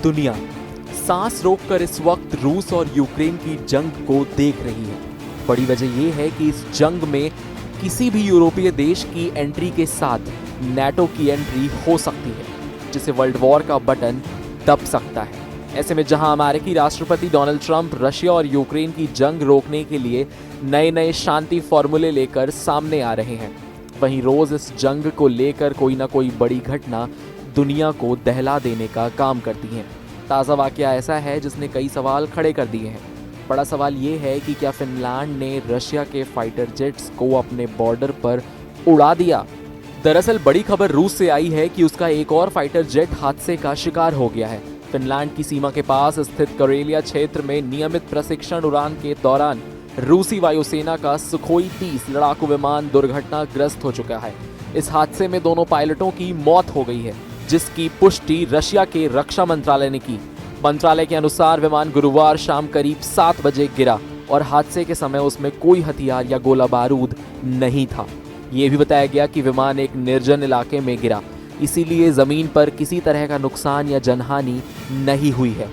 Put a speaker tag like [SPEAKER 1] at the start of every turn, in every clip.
[SPEAKER 1] दुनिया सांस रोककर इस वक्त रूस और यूक्रेन की जंग को देख रही है। बड़ी वजह यह है कि इस जंग में किसी भी यूरोपीय देश की एंट्री के साथ नाटो की एंट्री हो सकती है, जिसे वर्ल्ड वॉर का बटन दब सकता है। ऐसे में जहां अमेरिकी राष्ट्रपति डोनाल्ड ट्रंप रशिया और यूक्रेन की जंग रोकने के लिए नए नए शांति फॉर्मूले लेकर सामने आ रहे हैं, वहीं रोज इस जंग को लेकर कोई ना कोई बड़ी घटना दुनिया को दहला देने का काम करती है। ताज़ा वाकया ऐसा है जिसने कई सवाल खड़े कर दिए हैं। बड़ा सवाल ये है कि क्या फिनलैंड ने रशिया के फाइटर जेट्स को अपने बॉर्डर पर उड़ा दिया। दरअसल बड़ी खबर रूस से आई है कि उसका एक और फाइटर जेट हादसे का शिकार हो गया है। फिनलैंड की सीमा के पास स्थित करेलिया क्षेत्र में नियमित प्रशिक्षण उड़ान के दौरान रूसी वायुसेना का सुखोई 30 लड़ाकू विमान दुर्घटनाग्रस्त हो चुका है। इस हादसे में दोनों पायलटों की मौत हो गई है, जिसकी पुष्टि रशिया के रक्षा मंत्रालय ने की। मंत्रालय के अनुसार विमान गुरुवार शाम करीब 7 बजे गिरा और हादसे के समय उसमें कोई हथियार या गोला बारूद नहीं था। ये भी बताया गया कि विमान एक निर्जन इलाके में गिरा, इसीलिए जमीन पर किसी तरह का नुकसान या जनहानि नहीं हुई है।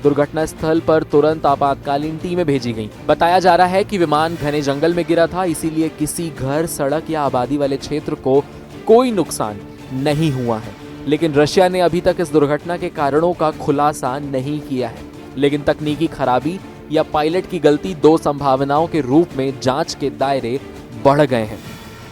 [SPEAKER 1] दुर्घटना स्थल पर तुरंत आपातकालीन टीमें भेजी गईं। बताया जा रहा है कि विमान घने जंगल में गिरा था, इसीलिए किसी घर, सड़क या आबादी वाले क्षेत्र को कोई नुकसान नहीं हुआ है। लेकिन रशिया ने अभी तक इस दुर्घटना के कारणों का खुलासा नहीं किया है। लेकिन तकनीकी खराबी या पायलट की गलती दो संभावनाओं के रूप में जांच के दायरे बढ़ गए हैं।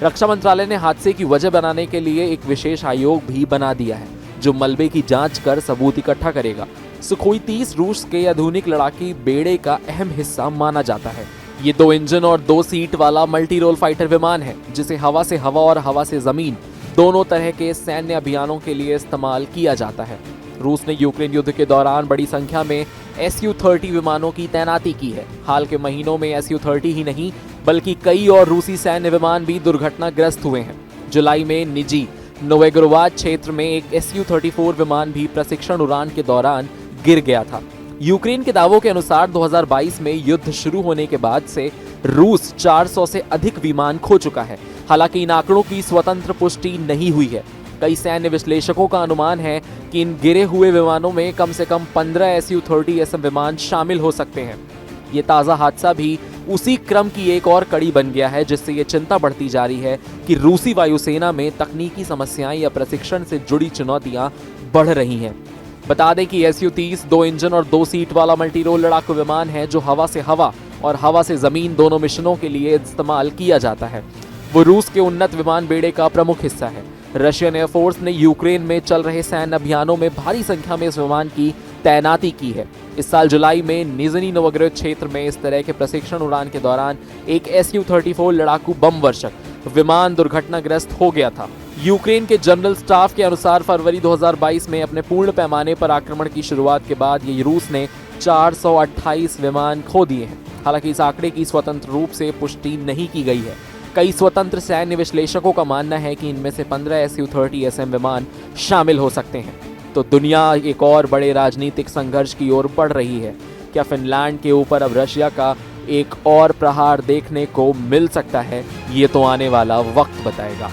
[SPEAKER 1] रक्षा मंत्रालय ने हादसे की वजह बनाने के लिए एक विशेष आयोग भी बना दिया है, जो मलबे की जांच कर सबूत इकट्ठा करेगा। सुखोई 30 रूस के आधुनिक लड़ाकी बेड़े का अहम हिस्सा माना जाता है। ये 2 इंजन और 2 सीट वाला मल्टी रोल फाइटर विमान है, जिसे हवा से हवा और हवा से जमीन दोनों तरह के सैन्य अभियानों के लिए इस्तेमाल किया जाता है। रूस ने यूक्रेन युद्ध के दौरान बड़ी संख्या में Su-30 विमानों की तैनाती की है। हाल के महीनों में Su-30 ही नहीं, बल्कि कई और रूसी सैन्य विमान भी दुर्घटनाग्रस्त हुए हैं। जुलाई में निजी नोवेगोरोड क्षेत्र में एक Su-34 विमान भी प्रशिक्षण उड़ान के दौरान गिर गया था। यूक्रेन के दावों के अनुसार 2022 में युद्ध शुरू होने के बाद से रूस 400 से अधिक विमान खो चुका है। हालांकि इन आंकड़ों की स्वतंत्र पुष्टि नहीं हुई है। कई सैन्य विश्लेषकों का अनुमान है कि इन गिरे हुए विमानों में कम से कम 15 Su-30 विमान शामिल हो सकते हैं। ये ताज़ा हादसा भी उसी क्रम की एक और कड़ी बन गया है, जिससे ये चिंता बढ़ती जा रही है कि रूसी वायुसेना में तकनीकी समस्याएं या प्रशिक्षण से जुड़ी चुनौतियां बढ़ रही हैं। बता दें कि Su-30 2 इंजन और 2 सीट वाला मल्टी रोल लड़ाकू विमान है, जो हवा से हवा और हवा से जमीन दोनों मिशनों के लिए इस्तेमाल किया जाता है। वो रूस के उन्नत विमान बेड़े का प्रमुख हिस्सा है। रशियन एयरफोर्स ने यूक्रेन में चल रहे सैन्य अभियानों में भारी संख्या में इस विमान की तैनाती की है। इस साल जुलाई में निजनी नोवेगोरोड क्षेत्र में इस तरह के प्रशिक्षण उड़ान के दौरान एक Su-34 लड़ाकू बम वर्षक विमान दुर्घटनाग्रस्त हो गया था। यूक्रेन के जनरल स्टाफ के अनुसार फरवरी 2022 में अपने पूर्ण पैमाने पर आक्रमण की शुरुआत के बाद ये रूस ने 428 विमान खो दिए हैं। हालांकि इस आंकड़े की स्वतंत्र रूप से पुष्टि नहीं की गई है। कई स्वतंत्र सैन्य विश्लेषकों का मानना है कि इनमें से 15 Su-30 विमान शामिल हो सकते हैं। तो दुनिया एक और बड़े राजनीतिक संघर्ष की ओर बढ़ रही है। क्या फिनलैंड के ऊपर अब रशिया का एक और प्रहार देखने को मिल सकता है? ये तो आने वाला वक्त बताएगा।